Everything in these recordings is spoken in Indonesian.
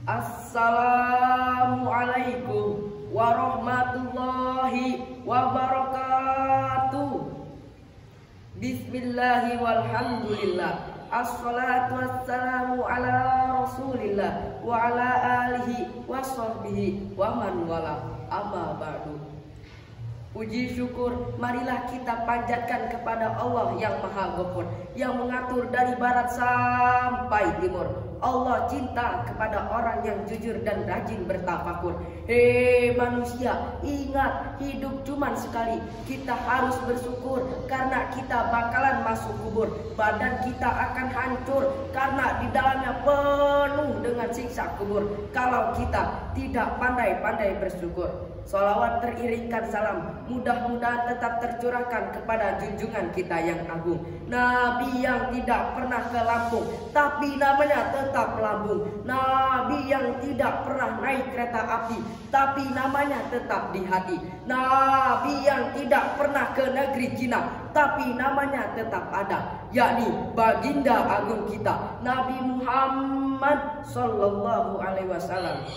Assalamualaikum warahmatullahi wabarakatuh. Bismillahi walhamdulillah. Assalatu wassalamu ala rasulillah wa ala alihi wa sahbihi wa man wala. Amma ba'du. Puji syukur marilah kita panjatkan kepada Allah yang Maha Ghafur, yang mengatur dari barat sampai timur. Allah cinta kepada orang yang jujur dan rajin bertafakur. Hei manusia, ingat hidup cuman sekali. Kita harus bersyukur karena kita bakalan masuk kubur. Badan kita akan hancur karena di dalamnya penuh dengan siksa kubur kalau kita tidak pandai-pandai bersyukur. Sholawat teriringkan salam mudah-mudahan tetap tercurahkan kepada junjungan kita yang agung, Nabi yang tidak pernah ke Lampung tapi namanya tetap lambung, Nabi yang tidak pernah naik kereta api tapi namanya tetap di hati, Nabi yang tidak pernah ke negeri Cina tapi namanya tetap ada, yakni baginda agung kita Nabi Muhammad sallallahu alaihi wasallam.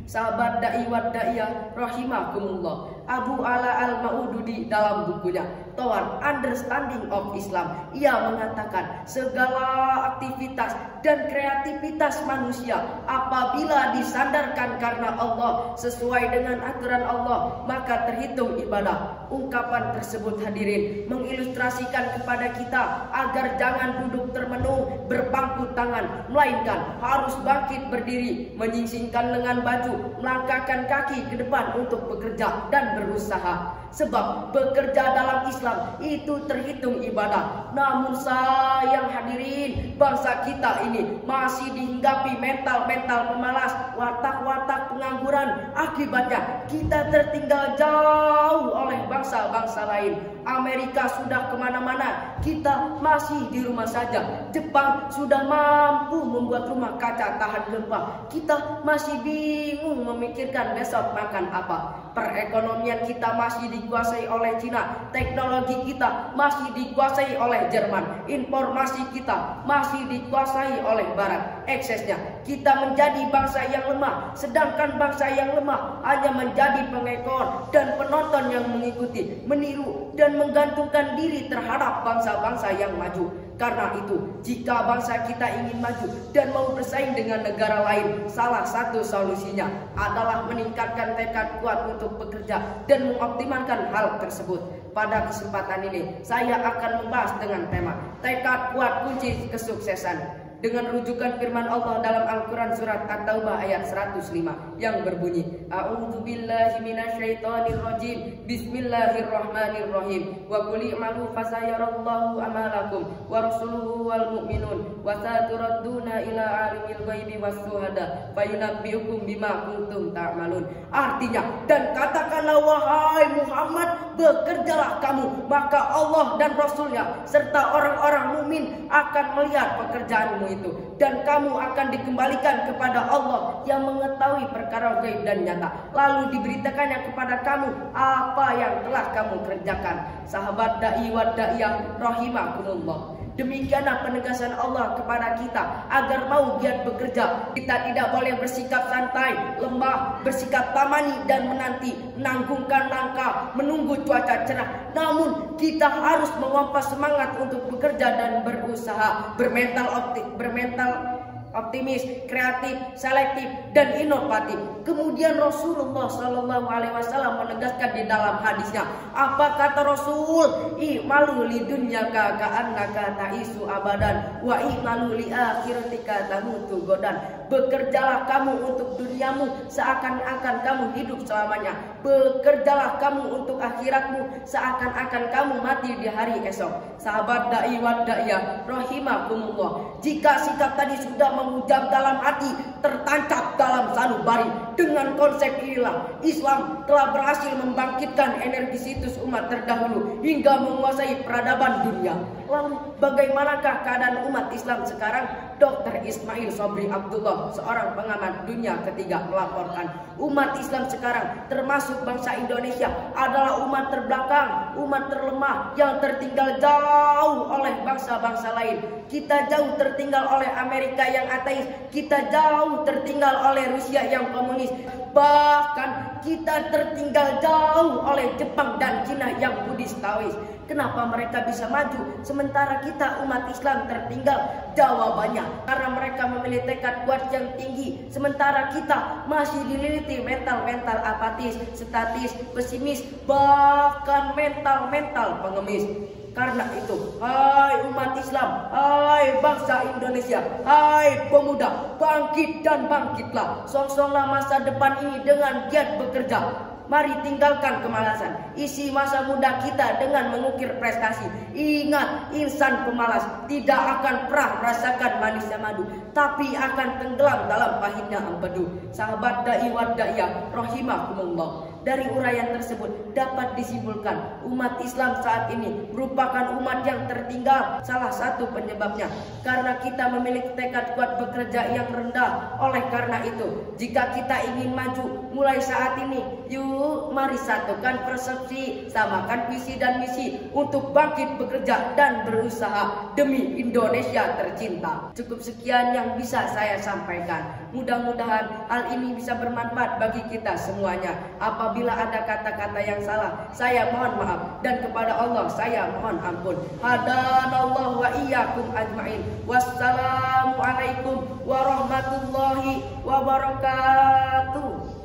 Sahabat da'i wa da'iyah rahimakumullah, Abu Ala al-Maududi dalam bukunya Toward Understanding of Islam, ia mengatakan segala aktivitas dan kreativitas manusia apabila disandarkan karena Allah sesuai dengan aturan Allah maka terhitung ibadah. Ungkapan tersebut hadirin mengilustrasikan kepada kita agar jangan duduk termenung berpangku tangan, melainkan harus bangkit berdiri, menyingsingkan lengan baju, melangkahkan kaki ke depan untuk bekerja dan berusaha. Sebab bekerja dalam Islam itu terhitung ibadah. Namun sayang hadirin, bangsa kita ini masih dihinggapi mental-mental pemalas, watak-watak pengangguran. Akibatnya kita tertinggal jauh oleh bangsa-bangsa lain. Amerika sudah kemana-mana, kita masih di rumah saja. Jepang sudah mampu membuat rumah kaca tahan gempa, kita masih bingung memikirkan besok makan apa. Perekonomian kita masih dikuasai oleh Cina, teknologi kita masih dikuasai oleh Jerman, informasi kita masih dikuasai oleh Barat. Eksesnya kita menjadi bangsa yang lemah, sedangkan bangsa yang lemah hanya menjadi pengekor dan penonton yang mengikuti, meniru dan menggantungkan diri terhadap bangsa-bangsa yang maju. Karena itu, jika bangsa kita ingin maju dan mau bersaing dengan negara lain, salah satu solusinya adalah meningkatkan tekad kuat untuk bekerja dan mengoptimalkan hal tersebut. Pada kesempatan ini, saya akan membahas dengan tema tekad kuat kunci kesuksesan, dengan rujukan firman Allah dalam Al-Quran surat At-Taubah ayat 105 yang berbunyi, A'udzubillahi minasyaitonirrajim, Bismillahirrahmanirrahim, wa qul i'malu fasayarallahu amalakum wa rasuluhu wal mu'minun wa saturadduna ila alimil ghaibi was syuhada fayunabbiukum bima kuntum ta'malun. Artinya, dan katakanlah wahai Muhammad, bekerjalah kamu, maka Allah dan Rasulnya serta orang-orang mukmin akan melihat pekerjaanmu itu, dan kamu akan dikembalikan kepada Allah yang mengetahui perkara gaib dan nyata, lalu diberitakannya kepada kamu apa yang telah kamu kerjakan. Sahabat da'i wa da'iyah rahimakumullah, demikianlah penegasan Allah kepada kita agar mau giat bekerja. Kita tidak boleh bersikap santai, lemah, bersikap tamani dan menanti, menanggungkan langkah, menunggu cuaca cerah. Namun kita harus memompas semangat untuk bekerja dan berusaha, bermental optimis, kreatif, selektif, dan inovatif. Kemudian Rasulullah Shallallahu Alaihi Wasallam menegaskan di dalam hadisnya, apa kata Rasul? I'malu lidunyaka ka'annaka ta'isu abadan wa i'malu li akhiratika tamutu godan. Bekerjalah kamu untuk duniamu seakan-akan kamu hidup selamanya. Bekerjalah kamu untuk akhiratmu seakan-akan kamu mati di hari esok. Sahabat da'i wa da'iyah rahimakumullah, jika sikap tadi sudah mengucap dalam hati, tertancap dalam sanubari. Dengan konsep inilah Islam telah berhasil membangkitkan energi situs umat terdahulu hingga menguasai peradaban dunia. Lalu bagaimanakah keadaan umat Islam sekarang? Dr. Ismail Sobri Abdullah, seorang pengamat dunia ketiga, melaporkan umat Islam sekarang termasuk bangsa Indonesia adalah umat terbelakang, umat terlemah yang tertinggal jauh oleh bangsa-bangsa lain. Kita jauh tertinggal oleh Amerika yang ateis, kita jauh tertinggal oleh Rusia yang komunis, bahkan kita tertinggal jauh oleh Jepang dan Cina yang Buddhis Taois. Kenapa mereka bisa maju sementara kita umat Islam tertinggal? Jawabannya karena mereka memiliki tekad kuat yang tinggi, sementara kita masih dililiti mental-mental apatis, statis, pesimis, bahkan mental-mental pengemis. Karena itu, hai umat Islam, hai bangsa Indonesia, hai pemuda, bangkit dan bangkitlah. Songsonglah masa depan ini dengan giat bekerja. Mari tinggalkan kemalasan, isi masa muda kita dengan mengukir prestasi. Ingat, insan pemalas tidak akan pernah merasakan manisnya madu, tapi akan tenggelam dalam pahitnya empedu. Sahabat dai wa daiyah rahimakumullah, dari uraian tersebut dapat disimpulkan umat Islam saat ini merupakan umat yang tertinggal. Salah satu penyebabnya karena kita memiliki tekad kuat bekerja yang rendah. Oleh karena itu, jika kita ingin maju mulai saat ini, yuk mari satukan persepsi, samakan visi dan misi untuk bangkit bekerja dan berusaha demi Indonesia tercinta. Cukup sekian yang bisa saya sampaikan. Mudah-mudahan hal ini bisa bermanfaat bagi kita semuanya. Apabila ada kata-kata yang salah, saya mohon maaf, dan kepada Allah saya mohon ampun. Hadanallahu wa iyyakum ajmain. Wassalamualaikum warahmatullahi wabarakatuh.